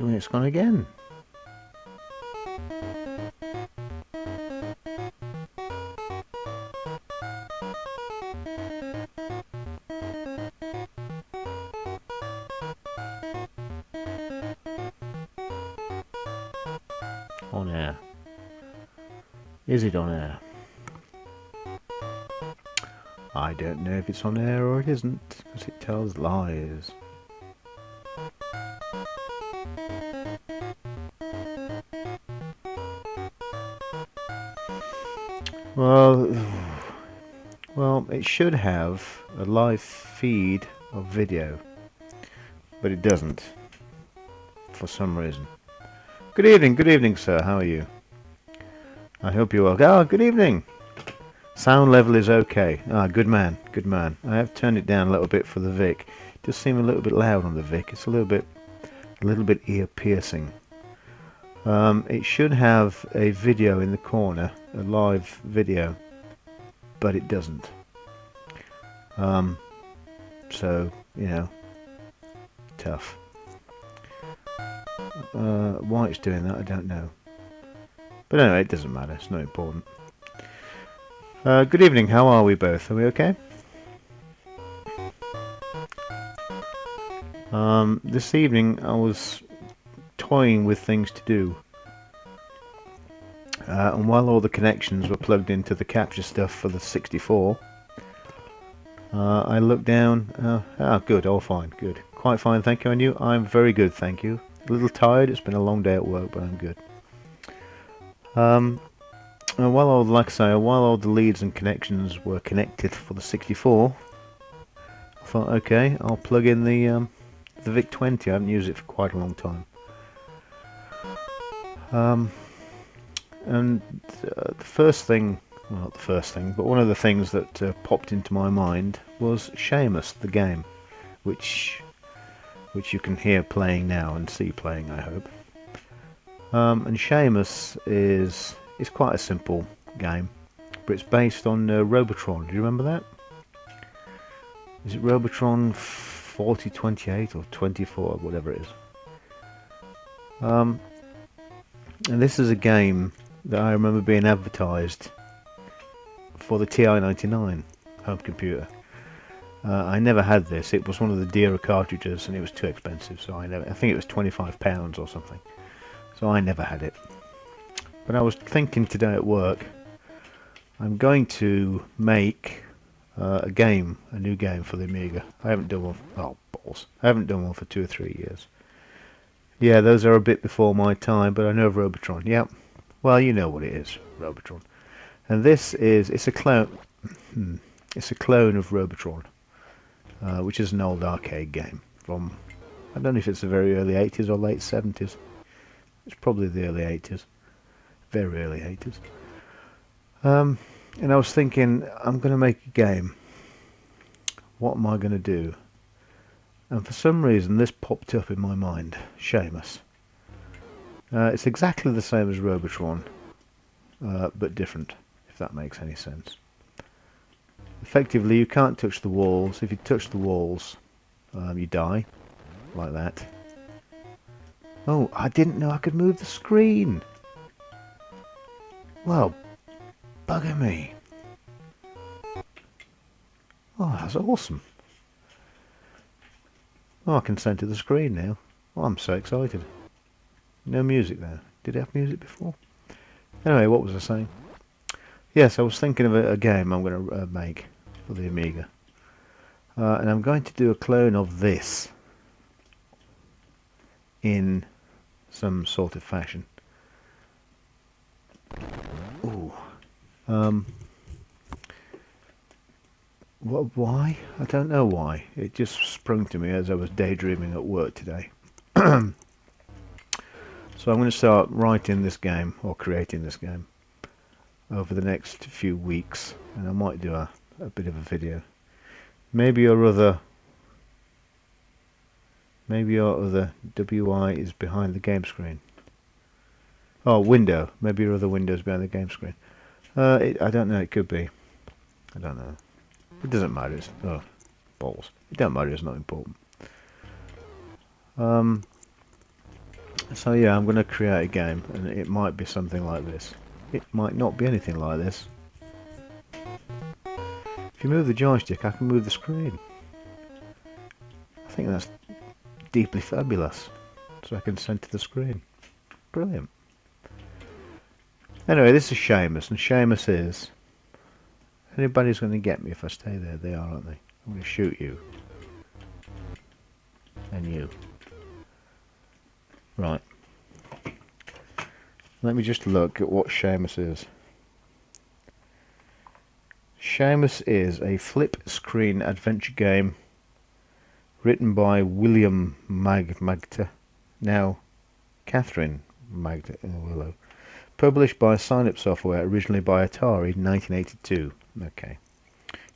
It's gone again. On air. Is it on air? I don't know if it's on air or it isn't, because it tells lies. Well, it should have a live feed of video, but it doesn't, for some reason. Good evening, sir. How are you? I hope you're well. Oh, good evening. Sound level is okay. Ah, good man, good man. I have turned it down a little bit for the Vic. It does seem a little bit loud on the Vic. It's a little bit ear piercing. It should have a video in the corner, a live video, but it doesn't. So, you know, tough. Why it's doing that, I don't know. But anyway, it doesn't matter. It's not important. Good evening. How are we both? Are we okay? This evening I was toying with things to do. And while all the connections were plugged into the capture stuff for the 64, I looked down. Good. All fine. Good. Quite fine, thank you. And you? I'm very good, thank you. A little tired. It's been a long day at work, but I'm good. And while all the leads and connections were connected for the 64, I thought, okay, I'll plug in the vic20. I haven't used it for quite a long time. And the first thing, well, not the first thing, but one of the things that popped into my mind was Seamus, the game, which you can hear playing now and see playing, I hope. And Seamus is quite a simple game, but it's based on Robotron. Do you remember that? Is it Robotron 4028 or 24, whatever it is? And this is a game that I remember being advertised for the TI-99 home computer. I never had this. It was one of the dearer cartridges, and it was too expensive, so I think it was £25 or something. So I never had it. But I was thinking today at work, I'm going to make a new game for the Amiga. I haven't done one. I haven't done one for 2 or 3 years. Yeah, those are a bit before my time, but I know of Robotron. Yeah, well, you know what it is, Robotron. And it's a clone. It's a clone of Robotron, which is an old arcade game from, I don't know if it's the very early 80s or late 70s. It's probably the early 80s, very early 80s. And I was thinking, I'm going to make a game. What am I going to do? And for some reason, this popped up in my mind. Seamus. It's exactly the same as Robotron, but different, if that makes any sense. Effectively, you can't touch the walls. If you touch the walls, you die, like that. Oh, I didn't know I could move the screen. Well, bugger me. Oh, that's awesome. Oh, I can center the screen now. Oh, I'm so excited. No music there. Did it have music before? Anyway, what was I saying? Yes, I was thinking of a game I'm going to make for the Amiga. And I'm going to do a clone of this in some sort of fashion. Ooh. Why? I don't know why. It just sprung to me as I was daydreaming at work today. So I'm going to start writing this game, or creating this game, over the next few weeks, and I might do a bit of a video. Maybe your other WI is behind the game screen. Oh, window. Maybe your other window is behind the game screen. I don't know. It could be. I don't know. It doesn't matter. It's, balls. It don't matter. It's not important. So yeah, I'm going to create a game, and it might be something like this. It might not be anything like this. If you move the joystick, I can move the screen. I think that's deeply fabulous. So I can center the screen. Brilliant. Anyway, this is Seamus, and Seamus is... Anybody's going to get me if I stay there. They are, aren't they? I'm going to shoot you. And you. Right. Let me just look at what Seamus is. Seamus is a flip screen adventure game written by William Magda, now Catherine Magda Willow, published by Sign-Up Software, originally by Atari in 1982. Okay.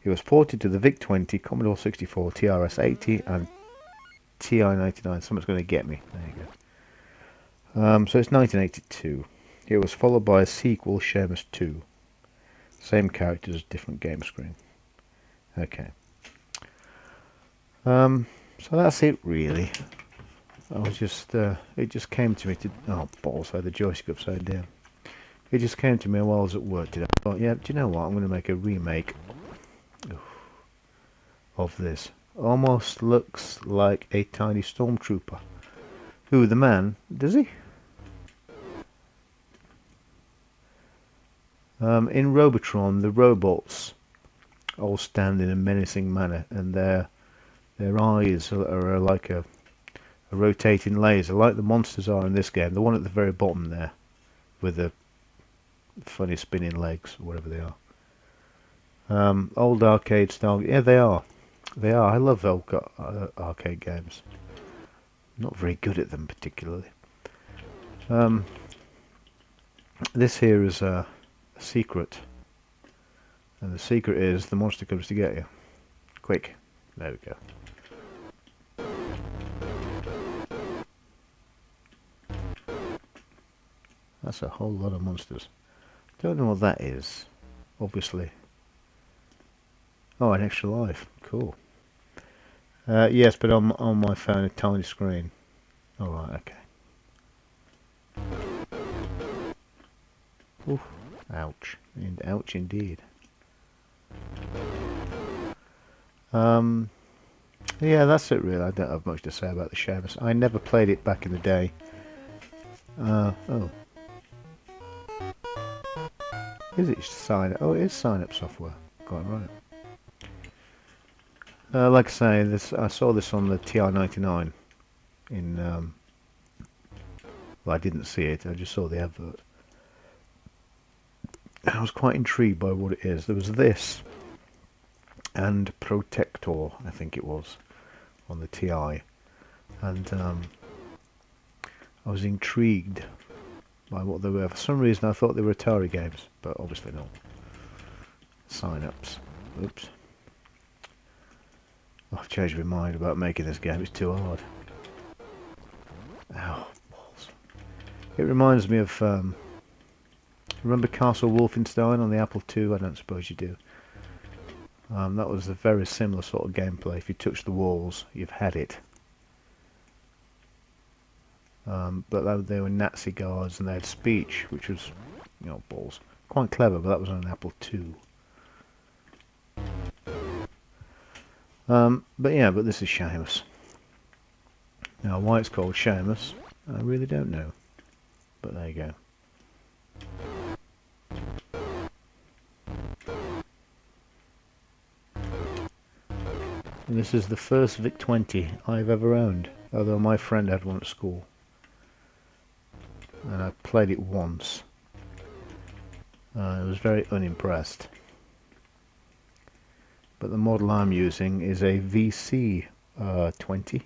It was ported to the VIC-20, Commodore 64, TRS-80 and TI-99. Someone's going to get me. There you go. So it's 1982. It was followed by a sequel, Seamus 2. Same characters, different game screen. Okay. So that's it really. I was just, it just came to me to, oh balls, I had the joystick upside down. It just came to me while I was at work today. I thought, yeah, do you know what, I'm going to make a remake of this. Almost looks like a tiny stormtrooper. Who, the man, does he? In Robotron, the robots all stand in a menacing manner, and their eyes are like a rotating laser, like the monsters are in this game. The one at the very bottom there, with the funny spinning legs, or whatever they are. Old arcade style. Yeah, they are. They are. I love old arcade games. Not very good at them particularly. This here is a secret, and the secret is the monster comes to get you. Quick. There we go. That's a whole lot of monsters. Don't know what that is, obviously. Oh, an extra life. Cool. Yes, but on my phone, a tiny screen. Alright, okay. Oof. Ouch. Ouch indeed. Yeah, that's it really. I don't have much to say about the Seamus. I never played it back in the day. Oh. Is it sign-up? Oh, it is sign-up software. Quite right. Like I say, I saw this on the TI-99 in... well, I didn't see it. I just saw the advert. I was quite intrigued by what it is. There was this and Protector, I think it was, on the TI, and I was intrigued by what they were. For some reason I thought they were Atari games, but obviously not. Sign-ups. Oops. I've changed my mind about making this game. It's too hard. Ow, balls. It reminds me of remember Castle Wolfenstein on the Apple II? I don't suppose you do. That was a very similar sort of gameplay. If you touch the walls, you've had it. But they were Nazi guards, and they had speech, which was, you know, balls. Quite clever, but that was on an Apple II. But this is Seamus. Now, why it's called Seamus, I really don't know. But there you go. And this is the first VIC-20 I've ever owned, although my friend had one at school. And I played it once. I was very unimpressed. But the model I'm using is a VC20.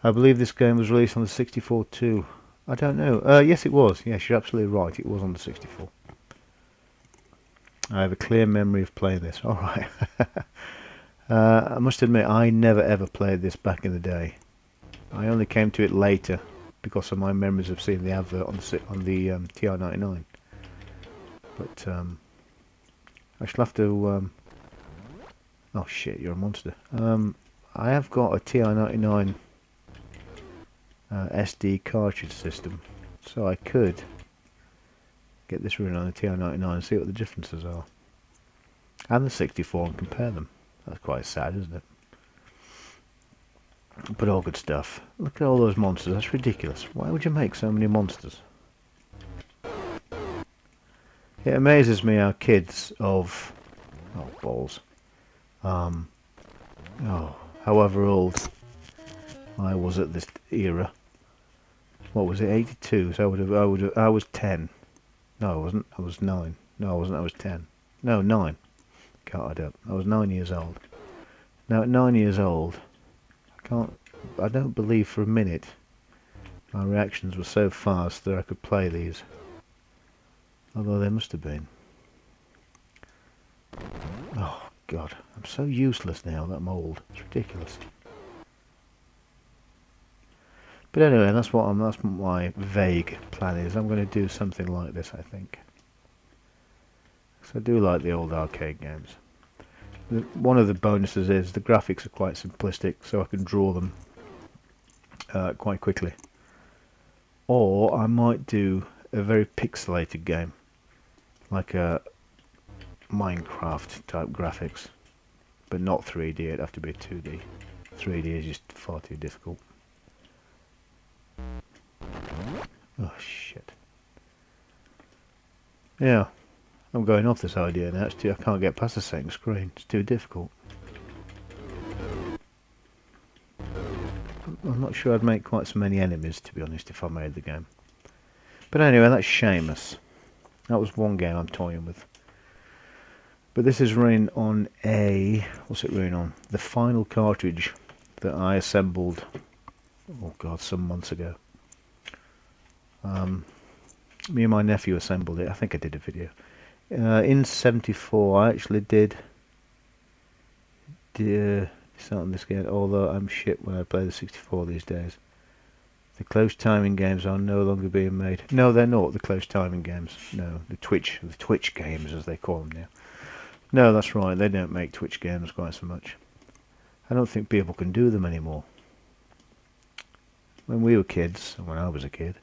I believe this game was released on the 64 too. I don't know. Yes, it was. Yes, you're absolutely right. It was on the 64. I have a clear memory of playing this. Alright. I must admit, I never ever played this back in the day. I only came to it later because of my memories of seeing the advert on the TI-99. But I shall have to... oh shit, you're a monster. I have got a TI-99 SD cartridge system, so I could get this running on the TI-99 and see what the differences are, and the 64, and compare them. That's quite sad, isn't it? But all good stuff. Look at all those monsters. That's ridiculous. Why would you make so many monsters? It amazes me how kids of balls, however old I was at this era. What was it? 82. So I was 10. No, I wasn't. I was 9. No, I wasn't. I was 10. No, 9. Can't add up. I was 9 years old. Now at 9 years old, I don't believe for a minute my reactions were so fast that I could play these. Although they must have been. Oh God, I'm so useless now that I'm old. It's ridiculous. But anyway, that's my vague plan is. I'm going to do something like this, I think. So I do like the old arcade games. One of the bonuses is the graphics are quite simplistic, so I can draw them quite quickly. Or I might do a very pixelated game, like a Minecraft type graphics, but not 3D. It'd have to be 2D. 3D is just far too difficult. Oh shit. Yeah, I'm going off this idea now. I can't get past the second screen. It's too difficult. I'm not sure I'd make quite so many enemies, to be honest, if I made the game. But anyway, that's Seamus. That was one game I'm toying with. But this is running on what's it running on? The final cartridge that I assembled, oh God, some months ago. Me and my nephew assembled it. I think I did a video. In 74, I actually did start on this game, although I'm shit when I play the 64 these days. The close timing games are no longer being made. No, they're not the close timing games. No, the Twitch games, as they call them now. No, that's right. They don't make Twitch games quite so much. I don't think people can do them anymore. When we were kids, and when I was a kid,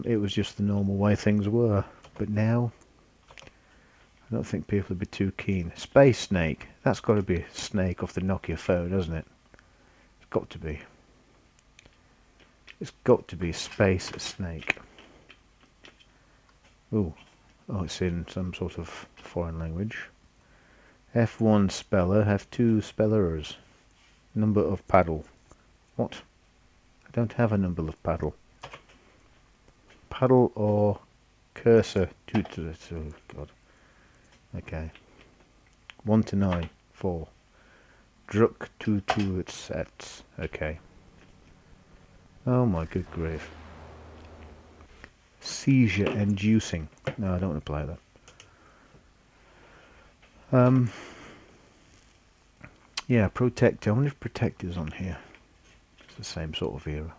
it was just the normal way things were. But now, I don't think people would be too keen. Space Snake. That's got to be Snake off the Nokia phone, hasn't it? It's got to be. It's got to be Space Snake. Ooh. Oh, it's in some sort of foreign language. F1 speller, F2 spellers. Number of paddle. What? I don't have a number of paddle. Paddle or cursor. Oh God. Okay. 1 to 9. 4. Druk 2 to its sets. Okay. Oh my good grief. Seizure inducing. No, I don't want to play that. Yeah, Protector. I wonder if Protector's on here. It's the same sort of era.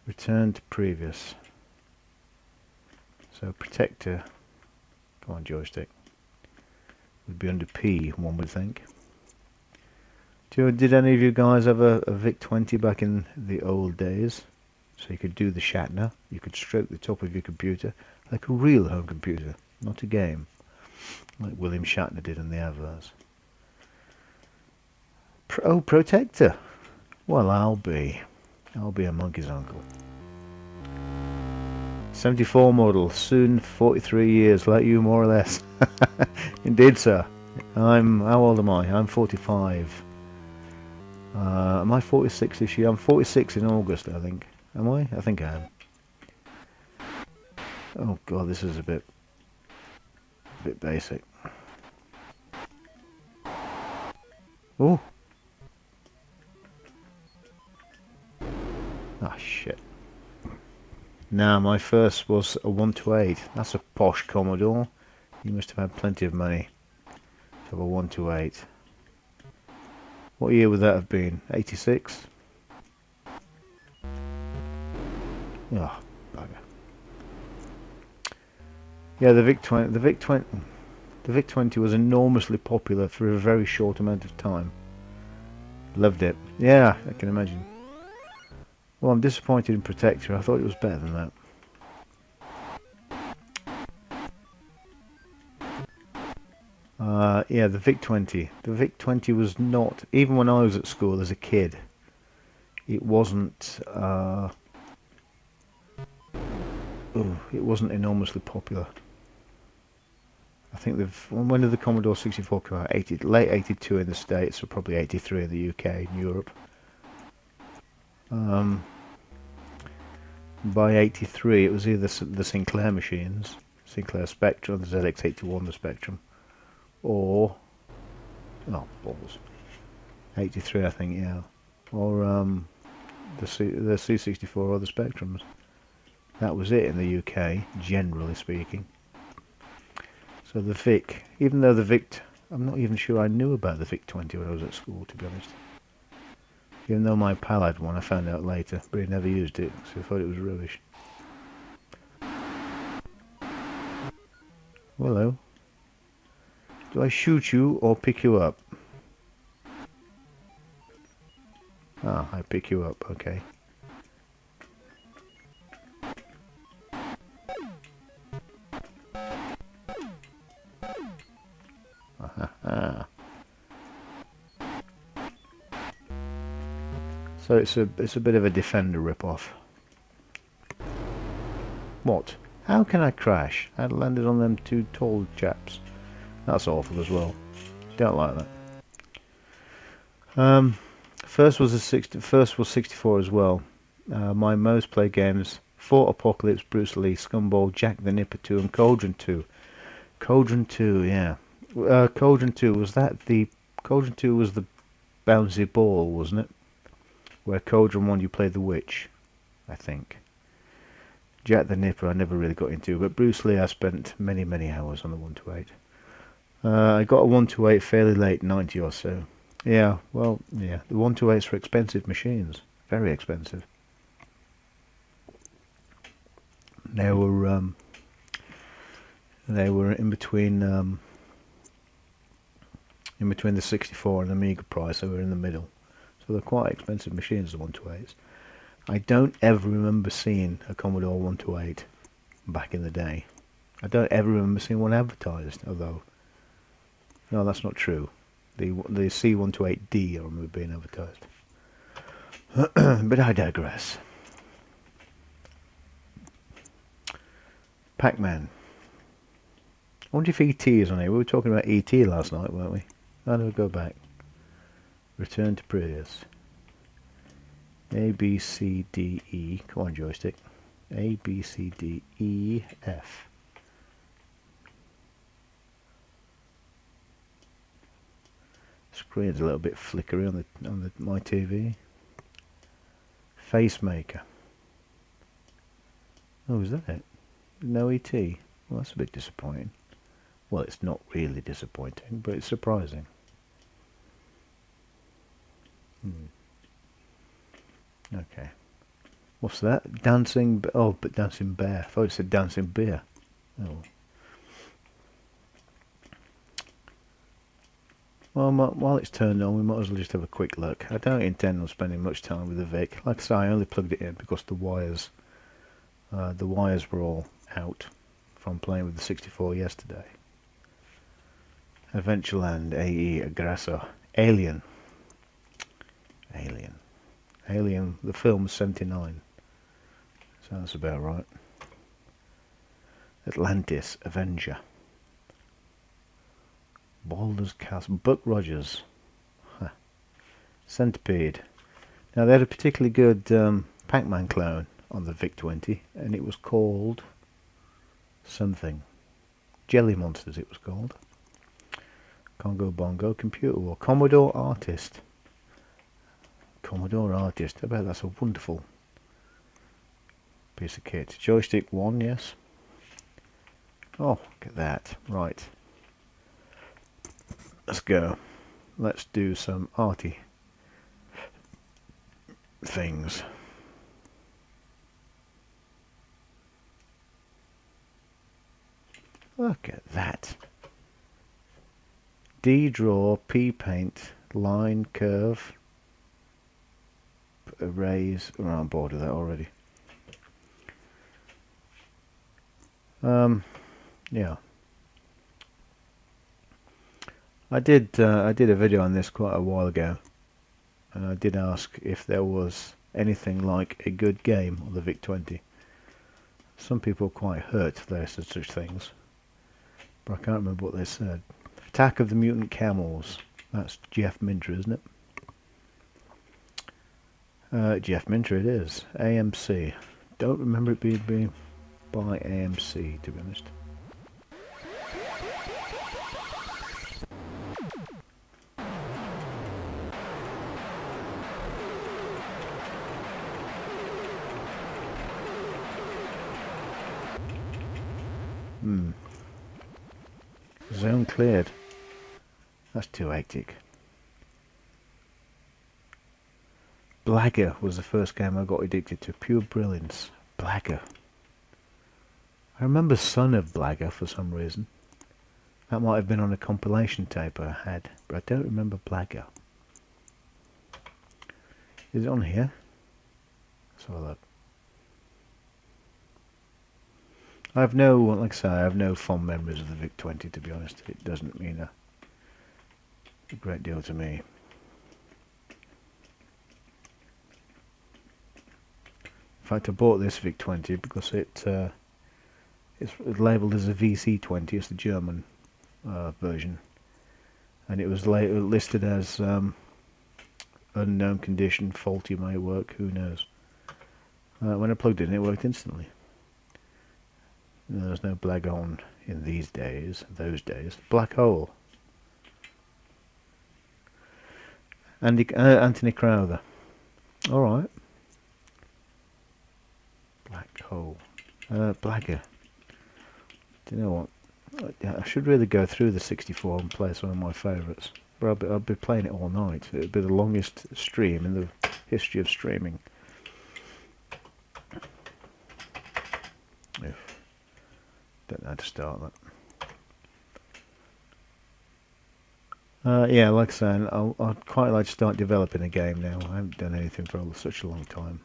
Return to previous. So Protector, come on joystick, would be under P, one would think. Did any of you guys have a VIC-20 back in the old days? So you could do the Shatner, you could stroke the top of your computer, like a real home computer, not a game, like William Shatner did in the adverts. Oh, Protector! Well, I'll be a monkey's uncle. 74 model, soon 43 years, like you more or less. Indeed, sir. How old am I? I'm 45. Am I 46 this year? I'm 46 in August, I think. Am I? I think I am. Oh God, this is a bit basic. Oh. Ah, shit. Now, my first was a 128. That's a posh Commodore. You must have had plenty of money to have a 128. What year would that have been? 86? Oh, bugger. Yeah, the VIC-20 was enormously popular for a very short amount of time. Loved it. Yeah, I can imagine. Well, I'm disappointed in Protector. I thought it was better than that. Yeah, the VIC-20. The VIC-20 was not, even when I was at school as a kid, it wasn't, it wasn't enormously popular. I think when did the Commodore 64 come out? Late 82 in the States, or probably 83 in the UK and Europe. By 83 it was either the Sinclair machines, Sinclair Spectrum, the ZX81, the Spectrum, or, oh, balls, 83 I think, yeah, or the C64 or the Spectrums. That was it in the UK, generally speaking. So the VIC, even though the VIC, I'm not even sure I knew about the VIC-20 when I was at school, to be honest. Even though my pal had one, I found out later, but he never used it, so I thought it was rubbish. Hello. Do I shoot you or pick you up? Ah, I pick you up, okay. So it's a bit of a Defender rip-off. What? How can I crash? I landed on them two tall chaps. That's awful as well. Don't like that. First was 64 as well. My most played games: Fort Apocalypse, Bruce Lee, Scumball, Jack the Nipper 2, and Cauldron 2. Cauldron 2, yeah. Cauldron 2 was that the Cauldron 2 was the bouncy ball, wasn't it? Where Cauldron 1 you played the witch, I think. Jack the Nipper I never really got into, but Bruce Lee I spent many hours on the 128. I got a 128 fairly late, 90 or so. Yeah, well, yeah, the 128s were expensive machines, very expensive. They were in between the 64 and Amiga price. They were in the middle, so they're quite expensive machines, the 128s. I don't ever remember seeing a Commodore 128 back in the day. I don't ever remember seeing one advertised, although, no, that's not true. The C128D I remember being advertised. But I digress. Pac-Man. I wonder if E.T. is on here. We were talking about E.T. last night, weren't we? I'll never go back. Return to Prius. A, B, C, D, E. Come on, joystick. A, B, C, D, E, F. Screen's a little bit flickery on my TV. Facemaker. Oh, is that it? No E.T. Well, that's a bit disappointing. Well, it's not really disappointing, but it's surprising. Okay. What's that? Dancing... Oh, but Dancing Bear. I thought it said Dancing Beer. Oh. Well, while it's turned on, we might as well just have a quick look. I don't intend on spending much time with the VIC. Like I say, I only plugged it in because the wires were all out from playing with the 64 yesterday. Adventureland, AE, Aggressor, Alien. Alien, the film was 79. Sounds about right. Atlantis, Avenger. Baldur's Castle, Buck Rogers. Huh. Centipede. Now they had a particularly good Pac-Man clone on the VIC-20, and it was called something. Jelly Monsters it was called. Congo Bongo, Computer War, Commodore Artist. Commodore Artist, I bet that's a wonderful piece of kit. Joystick 1, yes. Oh, look at that. Right. Let's go. Let's do some arty things. Look at that. D draw, P paint, line, curve. arrays. We're on board with that already. Yeah. I did a video on this quite a while ago, and I did ask if there was anything like a good game on the VIC-20. Some people are quite hurt they said such things, but I can't remember what they said. Attack of the Mutant Camels. That's Jeff Minter, isn't it? Jeff Minter it is. AMC. Don't remember it being by AMC, to be honest. Zone cleared. That's too hectic. Blagger was the first game I got addicted to. Pure brilliance. Blagger. I remember Son of Blagger for some reason. That might have been on a compilation tape I had, but I don't remember Blagger. Is it on here? Let's have a look. I have no, like I say, I have no fond memories of the VIC-20, to be honest. It doesn't mean a great deal to me. In fact, I bought this VIC-20 because it's labelled as a VC20. It's the German version, and it was listed as unknown condition, faulty, may work, who knows. When I plugged it in, it worked instantly. There's no blag on in those days. Black hole. Anthony Crowther. Alright. Black hole. Blagger. Do you know what? I should really go through the 64 and play some of my favourites. But I'll be playing it all night. It'll be the longest stream in the history of streaming. Don't know how to start that. Yeah, like I said, I'd quite like to start developing a game now. I haven't done anything for such a long time.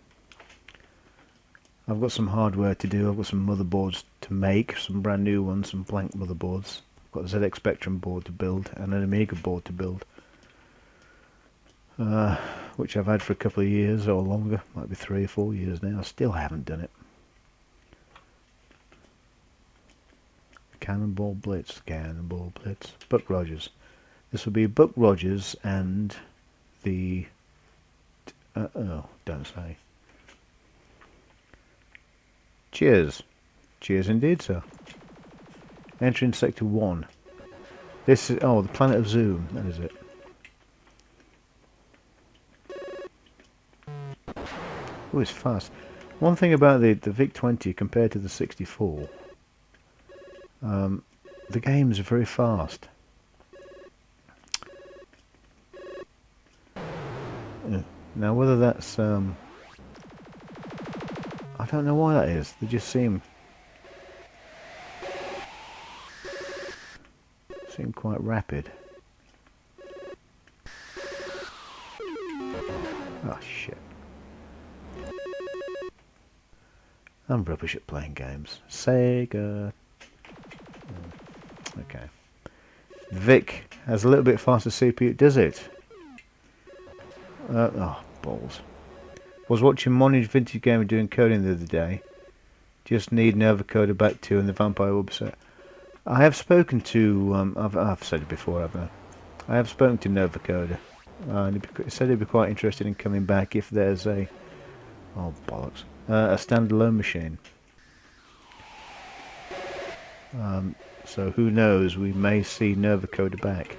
I've got some hardware to do. I've got some motherboards to make, some brand new ones, some blank motherboards. I've got a ZX Spectrum board to build and an Amiga board to build, which I've had for a couple of years or longer, might be 3 or 4 years now. I still haven't done it. Cannonball Blitz, Cannonball Blitz. Buck Rogers. This will be Buck Rogers and the... oh, don't say. Cheers. Cheers indeed, sir. Entering Sector 1. This is... oh, the Planet of Zoom. That is it. Oh, it's fast. One thing about the VIC-20 compared to the 64... the games are very fast. Now whether that's I don't know why that is. They just seem quite rapid. Oh shit. I'm rubbish at playing games. Sega. Okay. Vic has a little bit faster CPU, does it? Oh, balls. Was watching Monage Vintage Gamer doing coding the other day. Just need Nova Coder back 2 and the Vampire will be set. I have spoken to, I've said it before, haven't I? I have spoken to Nova Coder. He said he'd be quite interested in coming back if there's a, oh bollocks, a standalone machine. So who knows, we may see Nova Coder back.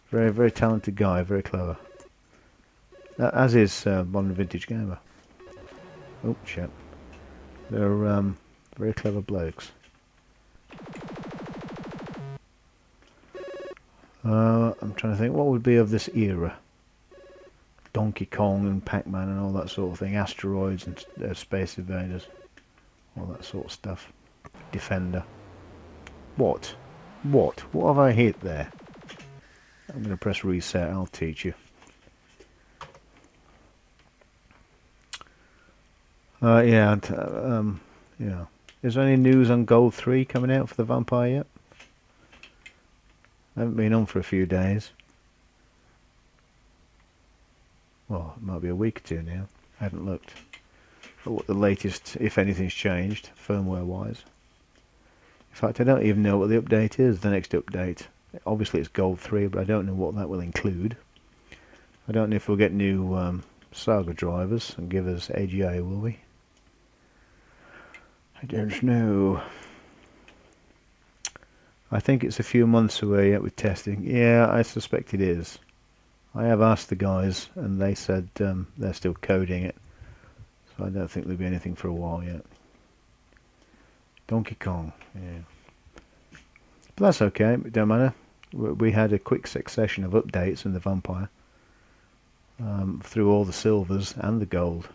Very, very talented guy, very clever. As is Modern Vintage Gamer. Oh, shit. They're very clever blokes. I'm trying to think, what would be of this era? Donkey Kong and Pac-Man and all that sort of thing. Asteroids and Space Invaders. All that sort of stuff. Defender. What? What? What have I hit there? I'm going to press reset, I'll teach you. Yeah, and, yeah. Is there any news on Gold 3 coming out for the Vampire yet? I haven't been on for a few days. Well, it might be a week or two now. I haven't looked at what the latest, if anything's changed, firmware-wise. In fact, I don't even know what the update is, the next update. Obviously it's Gold 3, but I don't know what that will include. I don't know if we'll get new Saga drivers and give us AGI, will we? I don't know. I think it's a few months away yet with testing. Yeah, I suspect it is. I have asked the guys and they said they're still coding it. So I don't think there'll be anything for a while yet. Donkey Kong, yeah. But that's okay, it don't matter. We had a quick succession of updates in the Vampire. Through all the silvers and the gold.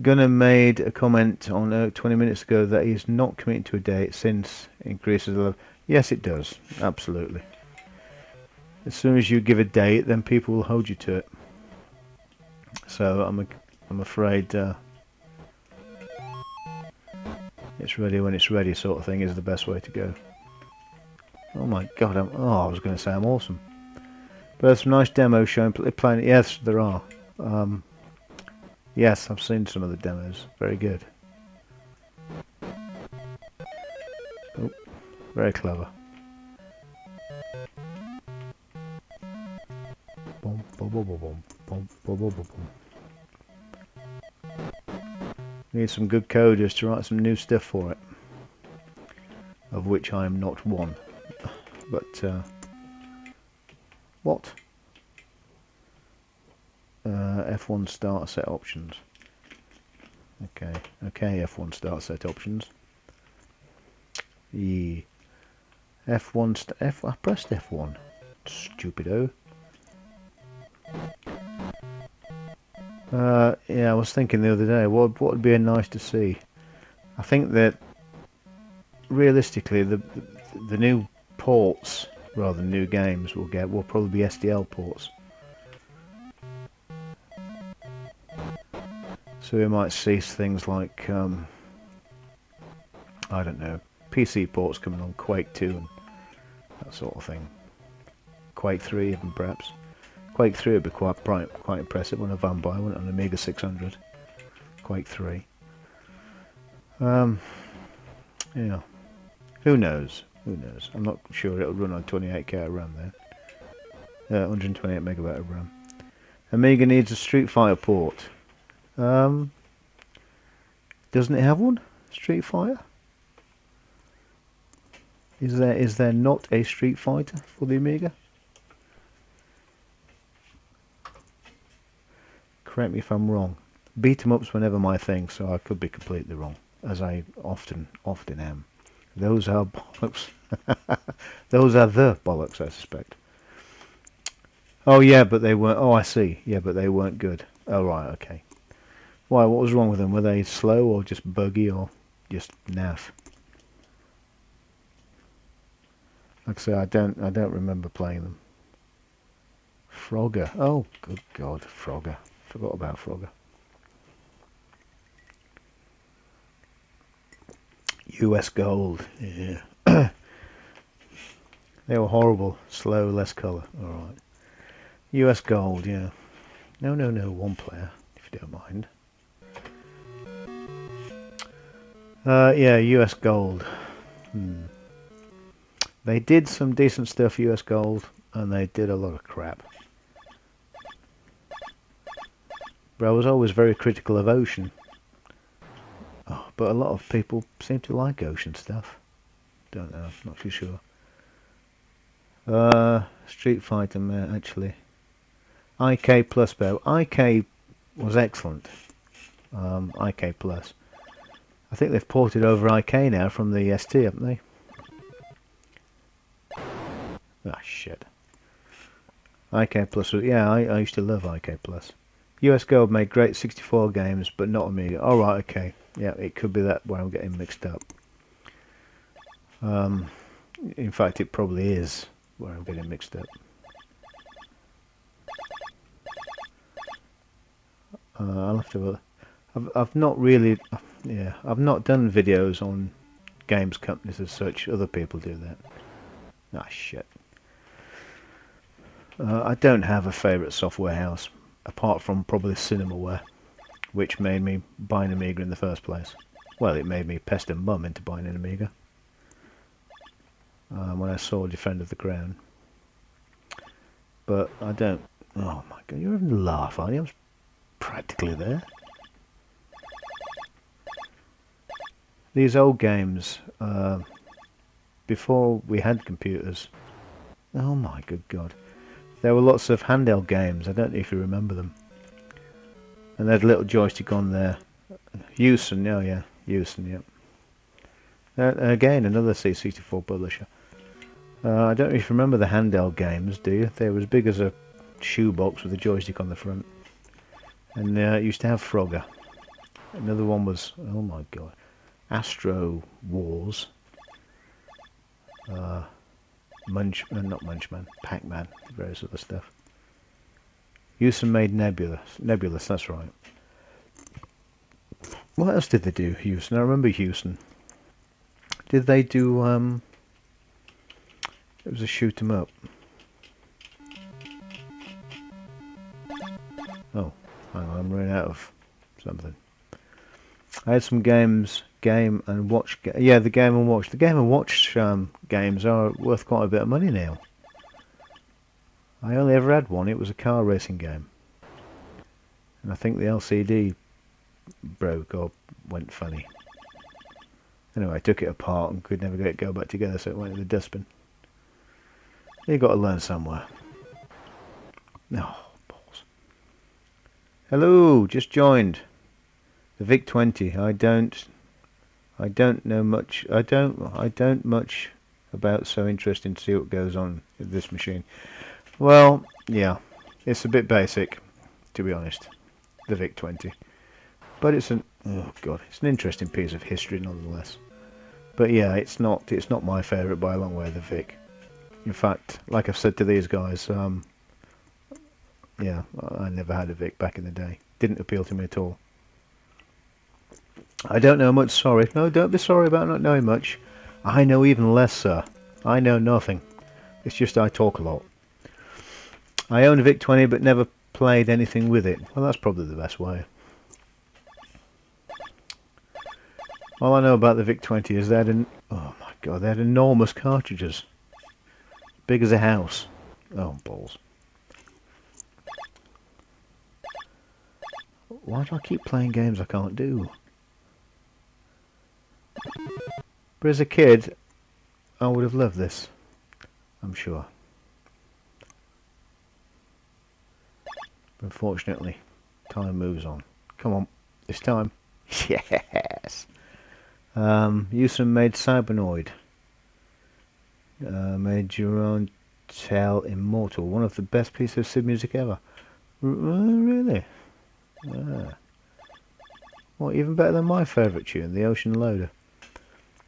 Gunnar made a comment on 20 minutes ago that he's not committing to a date since increases the level. Yes, it does, absolutely. As soon as you give a date, then people will hold you to it. So I'm afraid it's ready when it's ready, sort of thing, is the best way to go. Oh my God! I was going to say I'm awesome. But there's some nice demos showing playing. Yes, there are. Yes, I've seen some of the demos. Very good. Oh, very clever. Boom, boom, boom, boom, boom, boom, boom, boom, boom. Need some good coders to write some new stuff for it, of which I am not one. But what? F1 start set options. Okay, F1 start set options. F1 I pressed F1. Stupido. Yeah, I was thinking the other day, what would be nice to see? I think that realistically, the new ports rather than new games will probably be SDL ports. So we might see things like I don't know, PC ports coming on, Quake 2 and that sort of thing. Quake 3 even perhaps. Quake 3 would be quite impressive on a Vampire, wouldn't it, on an Amiga 600. Quake 3. Yeah. Who knows? Who knows? I'm not sure it'll run on 28k of RAM there. 128 megabyte of RAM. Amiga needs a Street Fighter port. Doesn't it have one? Street Fighter? Is there not a Street Fighter for the Amiga? Correct me if I'm wrong. Beat 'em ups were never my thing, so I could be completely wrong, as I often am. Those are bollocks. Those are the bollocks, I suspect. Oh yeah, but they weren't. Oh, I see. Yeah, but they weren't good. Oh right, okay. Why? What was wrong with them? Were they slow, or just buggy, or just naff? Like I say, I don't remember playing them. Frogger. Oh, good God, Frogger. Forgot about Frogger. US Gold. Yeah. They were horrible. Slow, less colour. Alright. US Gold, yeah. No, one player, if you don't mind. Yeah, US Gold. They did some decent stuff, US Gold, and they did a lot of crap. But I was always very critical of Ocean. Oh, but a lot of people seem to like Ocean stuff. Don't know, not too sure. Street Fighter, actually. IK Plus, though. IK was excellent. IK Plus. I think they've ported over IK now from the ST, haven't they? Ah, shit. IK Plus, yeah, I used to love IK Plus. US Gold made great 64 games, but not Amiga. Alright, okay. Yeah, it could be that where I'm getting mixed up. In fact, it probably is where I'm getting mixed up. I'll I've not really, yeah, I've not done videos on games companies as such. Other people do that. Ah, shit. I don't have a favourite software house, apart from probably Cinemaware, which made me buy an Amiga in the first place. Well, it made me pester mum into buying an Amiga when I saw Defender of the Crown. But I don't... Oh my god, you're having a laugh, aren't you? I was practically there. These old games, before we had computers, oh my good god, there were lots of handheld games. I don't know if you remember them. And they had a little joystick on there. Hewson, oh yeah, Hewson, yeah. Again, another C64 publisher. I don't know if you remember the handheld games, do you? They were as big as a shoebox with a joystick on the front. And it used to have Frogger. Another one was, oh my god, Astro Wars. Not Munchman, Pac-Man, various other stuff. Hewson made Nebulous, that's right. What else did they do, Hewson? I remember Hewson. Did they do, it was a shoot 'em up. Oh, hang on, I'm running out of something. I had some games, Game and Watch. Yeah, the Game and Watch. The Game and Watch games are worth quite a bit of money now. I only ever had one. It was a car racing game, and I think the LCD broke or went funny. Anyway, I took it apart and could never get it go back together, so it went in the dustbin. You got to learn somewhere. No, balls. Hello, just joined. The VIC20. I don't know much. I don't much about, so interesting to see what goes on with this machine. Well, yeah, it's a bit basic, to be honest. The VIC20, but it's an it's an interesting piece of history nonetheless. But yeah, it's not my favourite by a long way. The Vic. In fact, like I've said to these guys, yeah, I never had a Vic back in the day. Didn't appeal to me at all. I don't know much, sorry. No, don't be sorry about not knowing much. I know even less, sir. I know nothing. It's just I talk a lot. I own a VIC-20 but never played anything with it. Well, that's probably the best way. All I know about the VIC-20 is they had oh my god, they had enormous cartridges. Big as a house. Oh, balls. Why do I keep playing games I can't do? But as a kid, I would have loved this, I'm sure. Unfortunately, time moves on. Come on, this time. Yes! Hewson made Cybernoid. Made your own Tell Immortal. One of the best pieces of SID music ever. Really? Well, even better than my favourite tune, The Ocean Loader.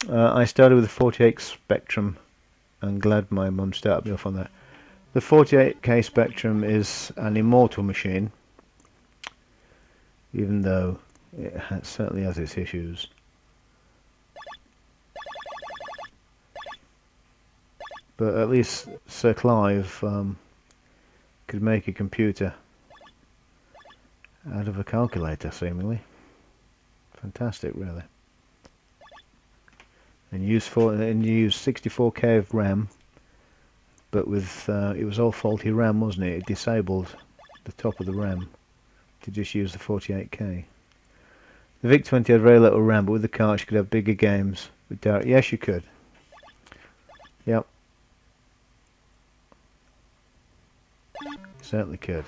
I started with the 48 Spectrum. I'm glad my mum started me off on that. The 48K Spectrum is an immortal machine, even though it certainly has its issues. But at least Sir Clive could make a computer out of a calculator, seemingly. Fantastic, really. And used 64K of RAM, but with it was all faulty RAM, wasn't it? It disabled the top of the RAM to just use the 48K. The VIC-20 had very little RAM, but with the cart you could have bigger games. With direct, yes, you could. Yep. Certainly could.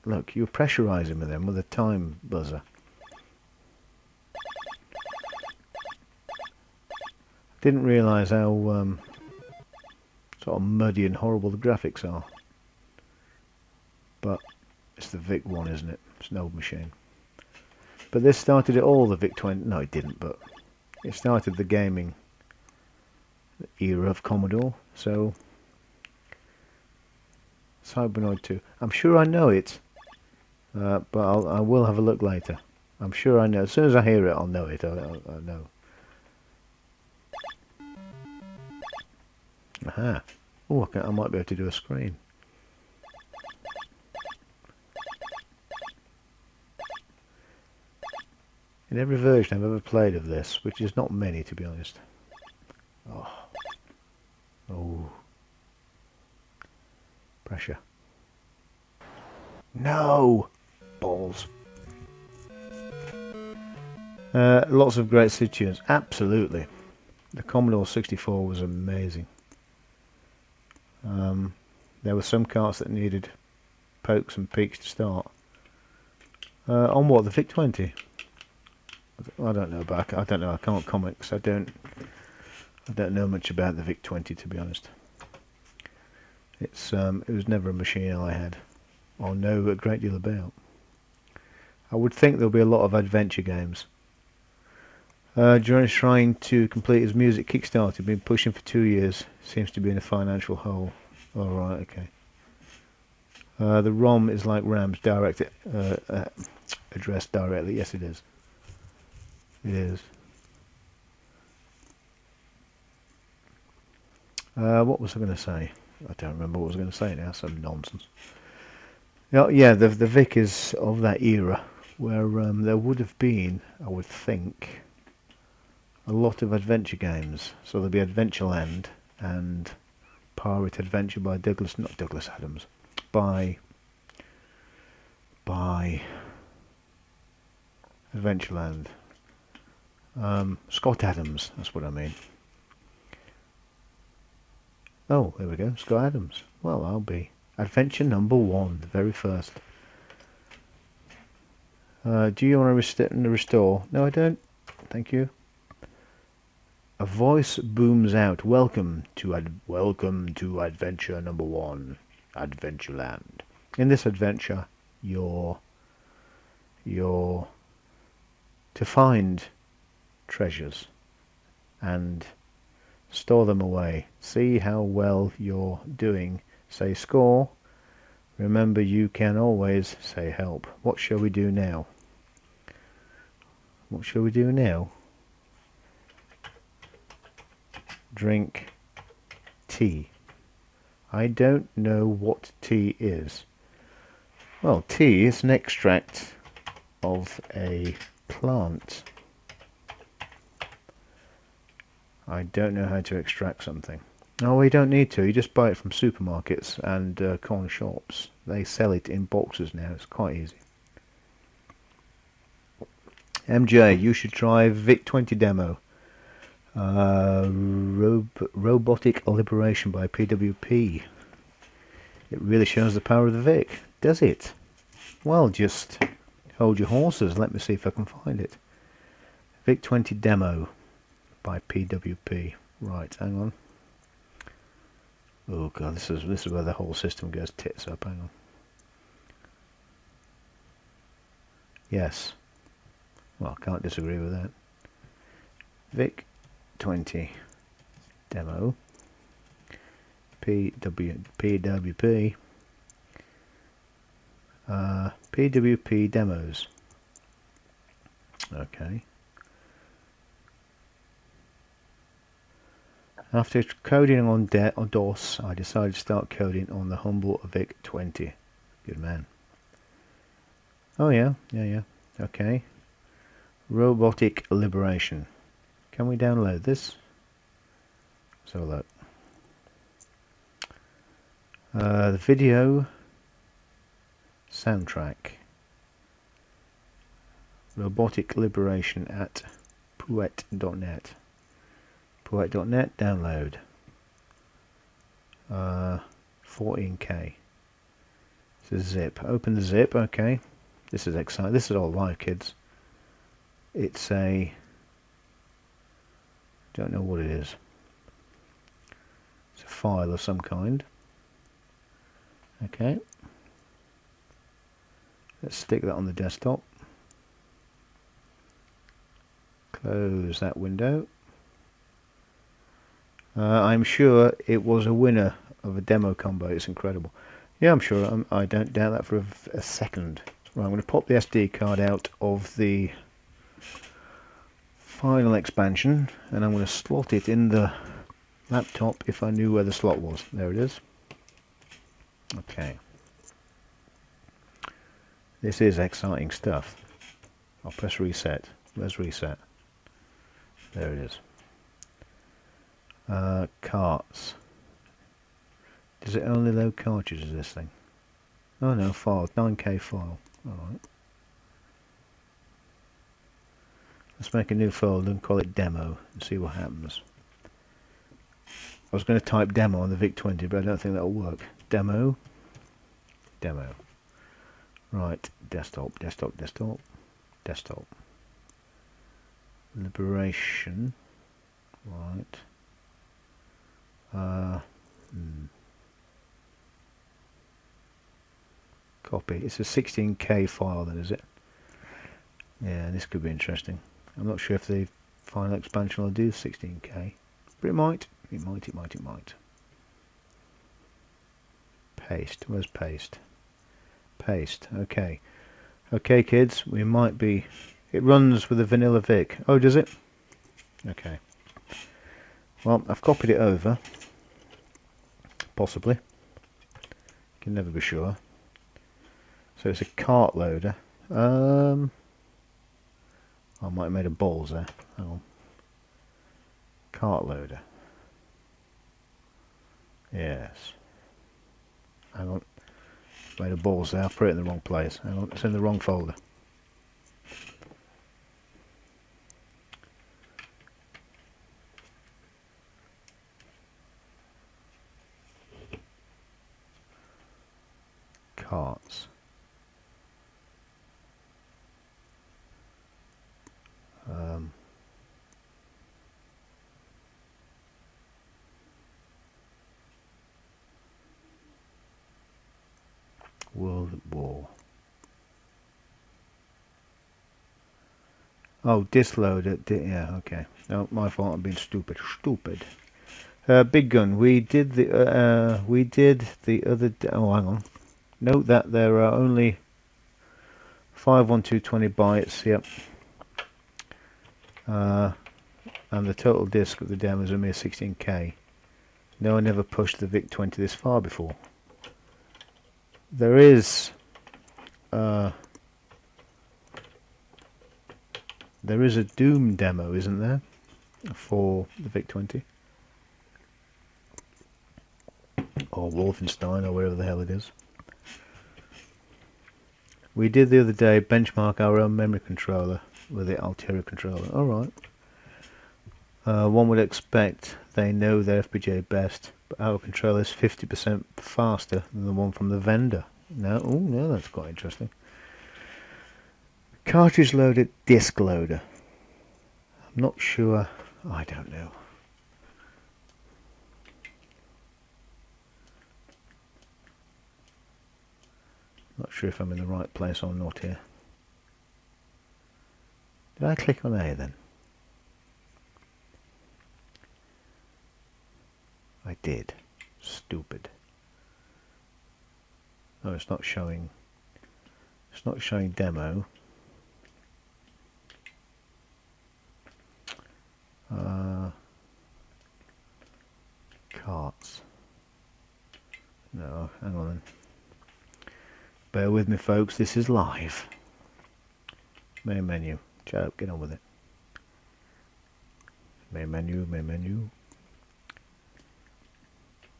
Look, you were pressurising with them with a time buzzer. Didn't realise how sort of muddy and horrible the graphics are. But it's the VIC-1, isn't it? It's an old machine. But this started it all, the VIC-20. No, it didn't, but it started the gaming era of Commodore. So, Cybernoid 2. I'm sure I know it, but I will have a look later. I'm sure I know. As soon as I hear it, I'll know it. I know. Aha. Oh, I might be able to do a screen. In every version I've ever played of this, which is not many to be honest. Oh. Oh. Pressure. No! Balls. Lots of great SID tunes. Absolutely. The Commodore 64 was amazing. There were some carts that needed pokes and peaks to start. On what? The VIC-20? I don't know, but I don't know. I can't comics. I don't know much about the VIC-20 to be honest. It was never a machine I had, or know a great deal about. I would think there'll be a lot of adventure games. Johnny's trying to complete his music Kickstarter. Been pushing for 2 years. Seems to be in a financial hole. All right, okay. The ROM is like RAM's direct addressed directly. Yes, it is. It is. What was I going to say? I don't remember what I was going to say now. Some nonsense. Yeah, the Vic is of that era where there would have been, I would think, a lot of adventure games. So there'll be Adventureland and Pirate Adventure by not Douglas Adams, by Adventureland. Scott Adams, that's what I mean. Oh, there we go, Scott Adams. Well, I'll be Adventure number 1, the very first. Do you want to restore? No, I don't. Thank you. A voice booms out. Welcome to Adventure number 1, Adventureland. In this adventure, you're to find treasures and store them away. See how well you're doing. Say score. Remember, you can always say help. What shall we do now? What shall we do now? Drink tea. I don't know what tea is. Well, tea is an extract of a plant. I don't know how to extract something. Oh, you don't need to. You just buy it from supermarkets and corner shops. They sell it in boxes now. It's quite easy. MJ, you should try VIC-20 demo. Robotic Liberation by PWP. It really shows the power of the Vic. Does it? Well, just hold your horses. Let me see if I can find it. VIC-20 demo by PWP. Right, hang on. Oh god, this is where the whole system goes tits up. Hang on. Yes. Well, can't disagree with that. VIC-20 demo. PWP. PWP demos. Okay. After coding on DOS, I decided to start coding on the humble VIC-20. Good man. Oh yeah. Okay. Robotic Liberation. Can we download this? Let's have a look. The video soundtrack. Robotic Liberation at Pouet.net. Pouet.net download. 14K. This is zip. Open the zip. Okay. This is exciting. This is all live, kids. It's a... don't know what it is. It's a file of some kind. Okay. Let's stick that on the desktop. Close that window. I'm sure it was a winner of a demo combo. It's incredible. Yeah, I'm sure. I don't doubt that for a second. Right, I'm going to pop the SD card out of the final expansion and I'm going to slot it in the laptop if I knew where the slot was. There it is. Okay. This is exciting stuff. I'll press reset. Where's reset? There it is. Carts. Does it only load cartridges, this thing? Oh no, files. 9K file. Alright. Let's make a new folder and call it demo and see what happens. I was going to type demo on the vic20, but I don't think that'll work. Demo. Demo. Right. Desktop, desktop, desktop, desktop. Liberation. Right. Copy. It's a 16K file then, is it? Yeah, this could be interesting. I'm not sure if the final expansion will do 16K, but it might. It might. Paste. Where's paste? Paste. Okay. Okay, kids. We might be. It runs with a vanilla Vic. Oh, does it? Okay. Well, I've copied it over. Possibly. Can never be sure. So it's a cart loader. I might have made a balls there. Hang on. Cart loader. Yes. Hang on. Made a balls there. I put it in the wrong place. Hang on. It's in the wrong folder. Carts. World War. Oh, disk loader. Yeah, okay. No, my fault. I'm being stupid. Stupid. Big gun. We did the other. Oh, hang on. Note that there are only 51220 bytes. Yep. And the total disk of the demo is a mere 16K. No, I never pushed the vic20 this far before. There is a Doom demo, isn't there, for the vic20 or Wolfenstein or wherever the hell it is. We did the other day benchmark our own memory controller with the Altera controller. Alright. One would expect they know their FPGA best, but our controller is 50% faster than the one from the vendor. No, oh no, that's quite interesting. Cartridge loader, disk loader. I'm not sure. I don't know. Not sure if I'm in the right place or not here. Did I click on A then? I did. Stupid. Oh, it's not showing. It's not showing demo. Carts. No, hang on then. Bear with me, folks. This is live. Main menu. Shut up. Get on with it. Main menu. Main menu.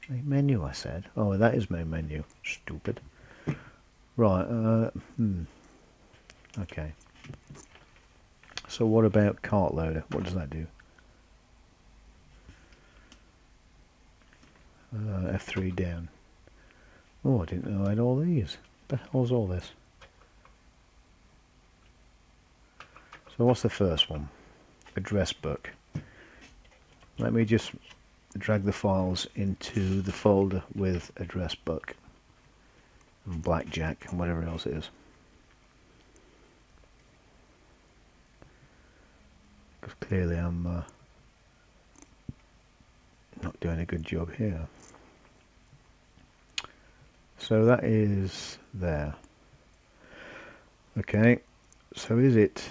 Main menu, I said. Oh, that is main menu. Stupid. Right. Okay. So what about cart loader? What does that do? F3 down. Oh, I didn't know I had all these. What the hell's all this? So what's the first one? Address book. Let me just drag the files into the folder with address book and blackjack and whatever else it is. Because clearly I'm not doing a good job here. So that is there. Okay, so is it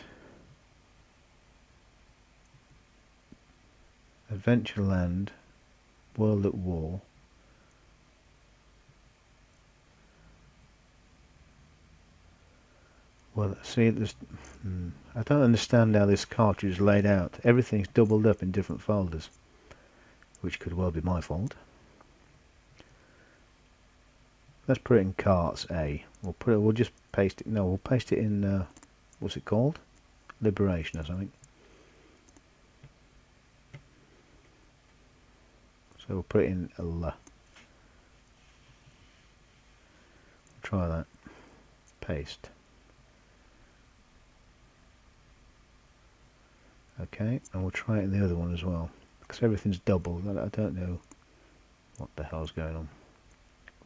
Adventureland, World at War? Well, see, I don't understand how this cartridge is laid out. Everything's doubled up in different folders, which could well be my fault. Let's put it in carts A. We'll just paste it. No, we'll paste it in. What's it called? Liberation or something. So we'll put it in L. Try that. Paste. Okay, and we'll try it in the other one as well, because everything's double. I don't know what the hell's going on.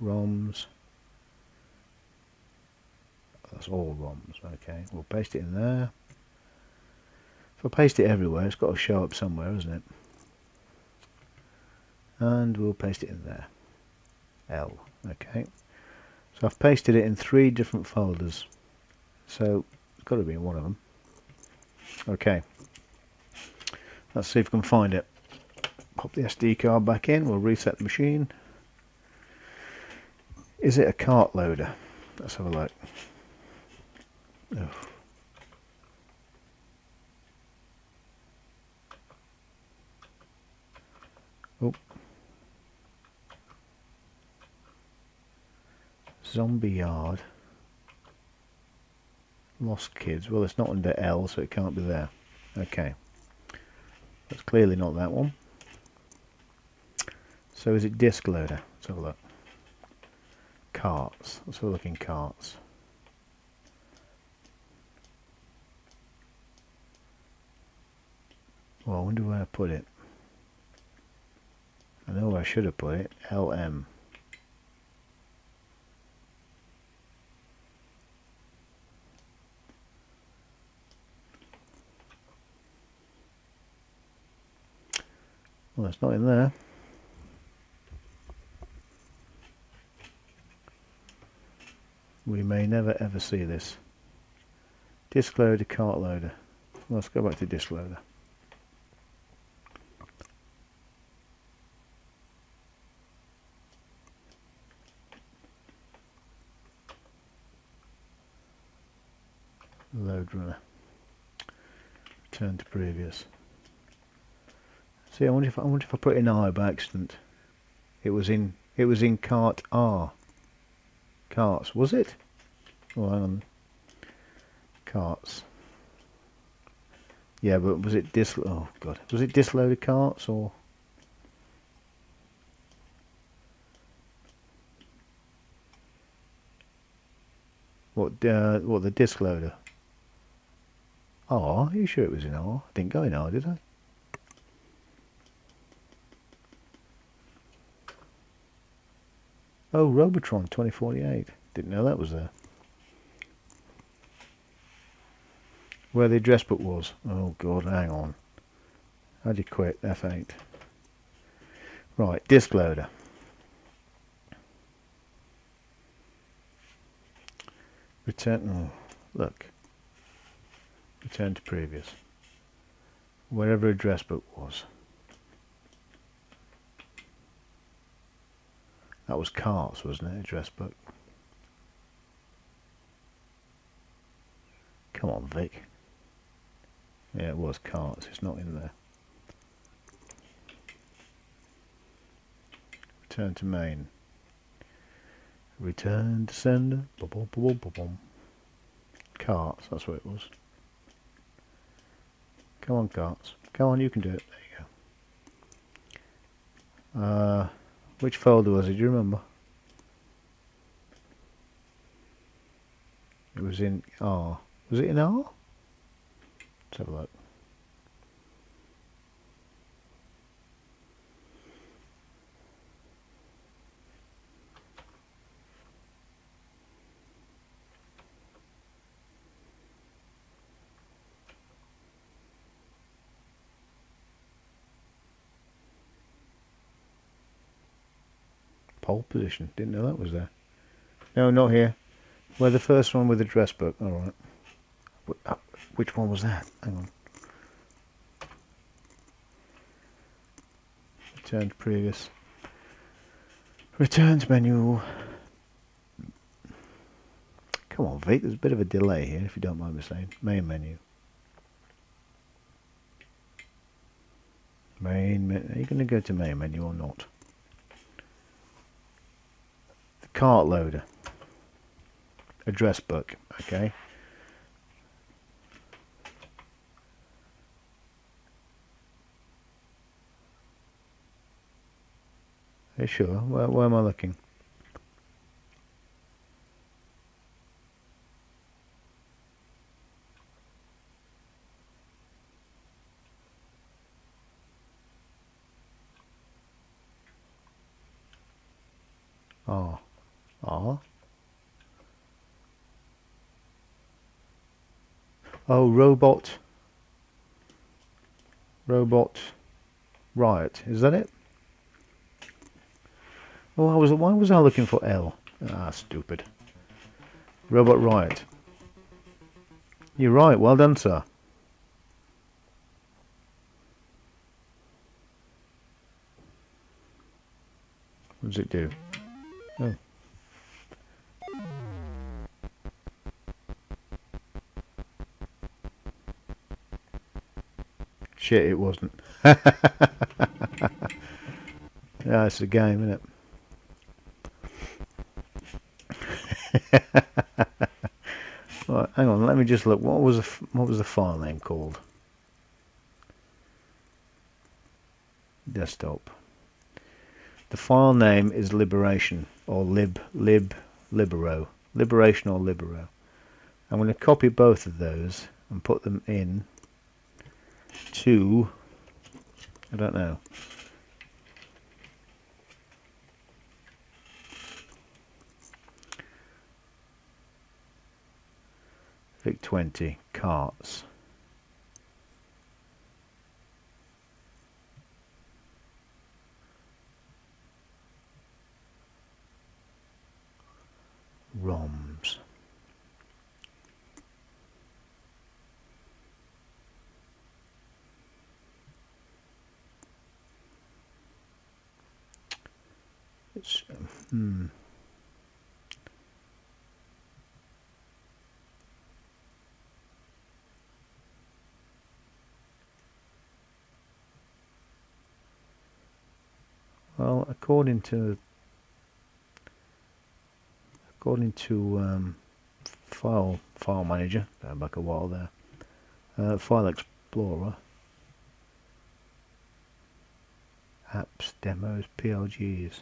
ROMs. That's all ROMs. Okay, we'll paste it in there. If I paste it everywhere, it's got to show up somewhere, isn't it? And we'll paste it in there. L. Okay. So I've pasted it in 3 different folders. So it's got to be in one of them. Okay. Let's see if we can find it. Pop the SD card back in. We'll reset the machine. Is it a cart loader? Let's have a look. Oh. Oh. Zombie Yard. Lost Kids. Well, it's not under L, so it can't be there. Okay. That's clearly not that one. So is it disc loader? Let's have a look. Carts. Let's have a look in carts. Well, I wonder where I put it. I know where I should have put it. LM. Well, it's not in there. We may never ever see this. Disc loader, cart loader. Let's go back to disc loader. Load runner. Return to previous. See, I wonder if I put it in I by accident. It was in cart R. Carts, was it? Oh, hang on. Carts. Yeah, but was it disc? Oh god, was it disc loader carts or? What the disc loader? R? Are you sure it was in R? I didn't go in R, did I? Oh, Robotron 2048. Didn't know that was there. Where the address book was. Oh god, hang on. How'd you quit? F8. Right, disc loader. Return. Oh, look. Return to previous. Wherever address book was. That was carts, wasn't it? Address book. Come on, Vic. Yeah, it was carts. It's not in there. Return to main. Return to sender. Boom, boom, boom, boom, boom. Carts. That's what it was. Come on, carts. Come on, you can do it. There you go. Which folder was it? Do you remember? It was in R. Was it in R? Let's have a look. Pole position. Didn't know that was there. No, not here. We're the first one with address book. Alright. Which one was that? Hang on. Return to previous. Returns menu. Come on, Vic, there's a bit of a delay here, if you don't mind me saying. Main menu. Main menu. Are you going to go to main menu or not? The cart loader. Address book. Okay. Are you sure? Where am I looking? Oh. Oh. Oh, robot riot. Is that it? Oh, why was I looking for L? Ah, stupid. Robot riot. You're right. Well done, sir. What does it do? Oh. Shit, it wasn't. Yeah, it's a game, isn't it? Right, hang on, let me just look. What was the file name called? Desktop. The file name is Liberation or Libero. Liberation or Libero. I'm going to copy both of those and put them in to, I don't know. vic20 carts. ROMs. It's well, according to file manager, going back a while there, file explorer, apps, demos, PLGs,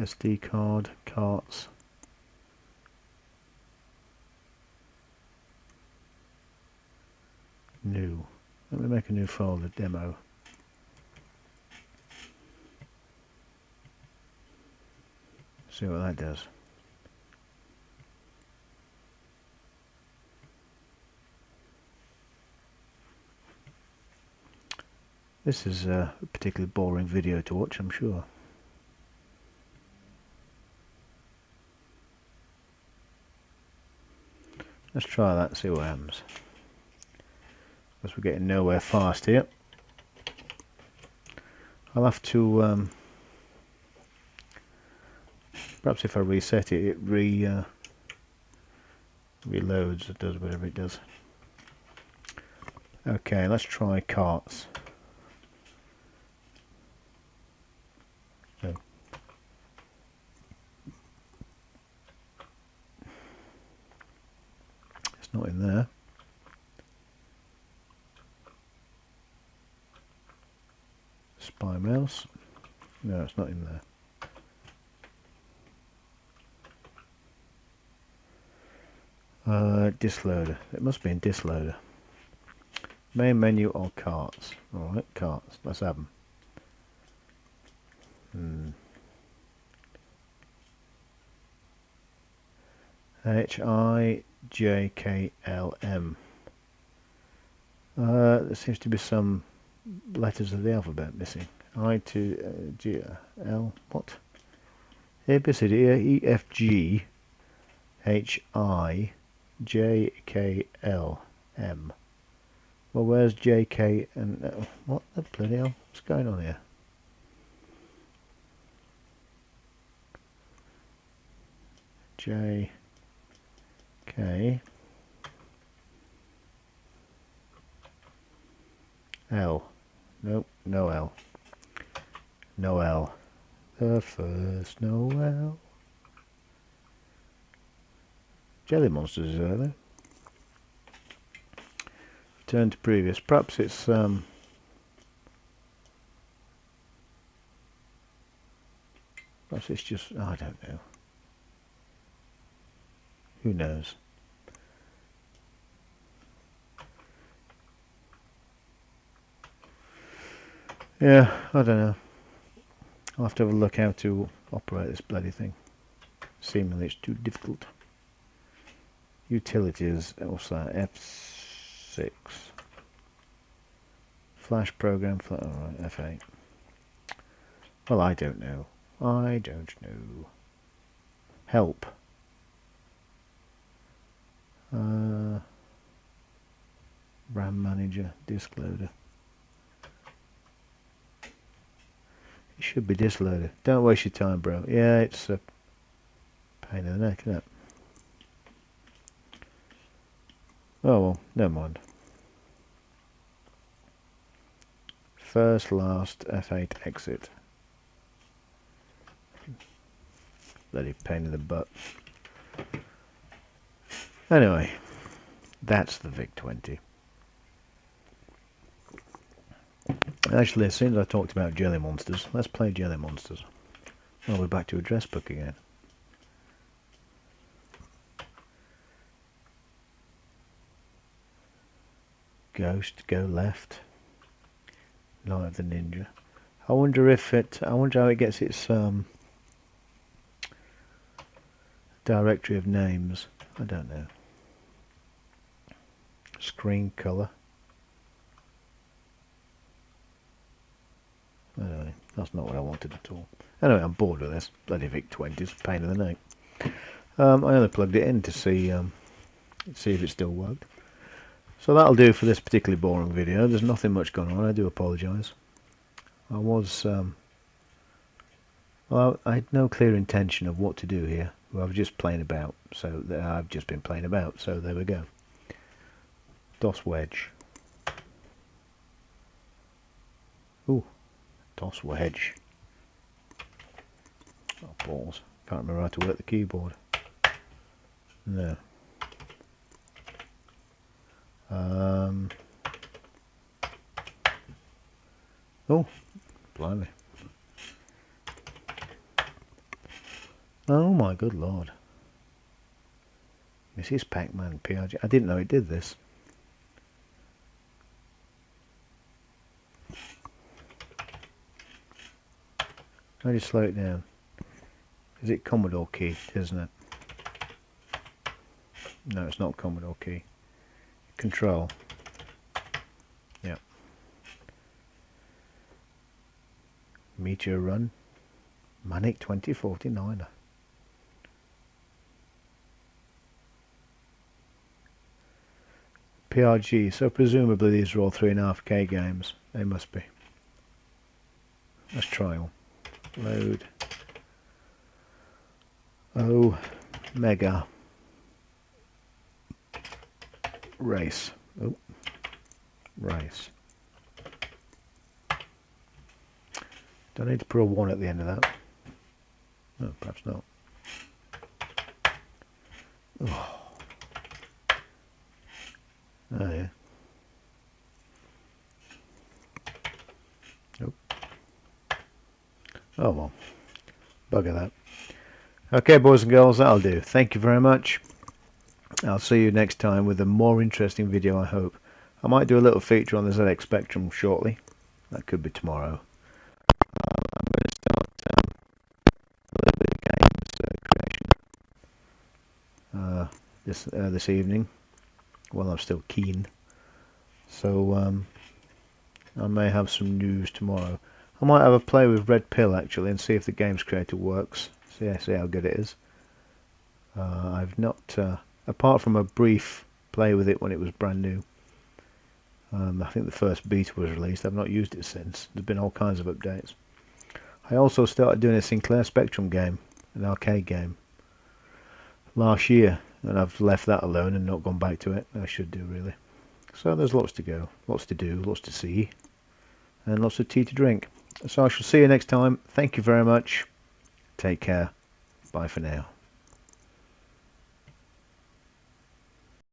SD card, carts. New. Let me make a new folder, demo. See what that does. This is a particularly boring video to watch, I'm sure. Let's try that and see what happens. Because we're getting nowhere fast here. I'll have to perhaps if I reset it, it reloads. It does whatever it does. Okay, let's try carts. So, it's not in there. Spy mouse. No, it's not in there. Disk loader. It must be in disk loader. Main menu or carts. Alright, carts. Let's have them. HIJKLM. There seems to be some letters of the alphabet missing. I to G L. What? ABCD EFG HIJKLM. Well, where's JK and what the bloody hell? What's going on here? JK. L. Nope, no L. No L. The first Noel. Jelly Monsters is there. Turn to previous. Perhaps it's perhaps it's just, I don't know. Who knows? Yeah, I don't know. I'll have to have a look how to operate this bloody thing. Seemingly it's too difficult. Utilities, also F6. Flash program, alright, F8. Well, I don't know. I don't know. Help. RAM manager, disk loader. It should be disk loader. Don't waste your time, bro. Yeah, it's a pain in the neck, isn't it? Oh well, never mind. First, last, F8 exit. Bloody pain in the butt. Anyway, that's the VIC-20. Actually, as soon as I talked about Jelly Monsters, let's play Jelly Monsters. Oh, we're back to address book again. Ghost, go left. Night of the Ninja. I wonder how it gets its directory of names. I don't know. Screen color. Anyway, that's not what I wanted at all. Anyway, I'm bored with this. Bloody VIC-20 is a pain in the neck. I only plugged it in to see if it still worked. So that'll do for this particularly boring video. There's nothing much going on. I do apologise. I was well, I had no clear intention of what to do here. Well, I was just playing about. So I've just been playing about. So there we go. DOS wedge. Ooh. DOS wedge. Oh, balls. Can't remember how to work the keyboard. No. Oh, blimey. Oh my good lord. Mrs. Pac-Man PRG. I didn't know it did this. Can I just slow it down? Is it Commodore key, isn't it? No, it's not Commodore key. Control. Yep. Meteor run. Manic 2049. PRG. So presumably these are all 3.5K games. They must be. Let's try one. Load. Oh, mega. Race. Oh, race. Do I need to put a 1 at the end of that? No, perhaps not. Oh, oh yeah. Nope. Oh well. Bugger that. Okay, boys and girls, that'll do. Thank you very much. I'll see you next time with a more interesting video, I hope. I might do a little feature on the ZX Spectrum shortly. That could be tomorrow. I'm going to start a little bit of games creation this evening. Well, I'm still keen. So I may have some news tomorrow. I might have a play with Red Pill actually and see if the games creator works. See how good it is. I've not, apart from a brief play with it when it was brand new. I think the first beta was released. I've not used it since. There's been all kinds of updates. I also started doing a Sinclair Spectrum game, an arcade game, last year, and I've left that alone and not gone back to it. I should do, really. So there's lots to go, lots to do, lots to see, and lots of tea to drink. So I shall see you next time. Thank you very much. Take care. Bye for now.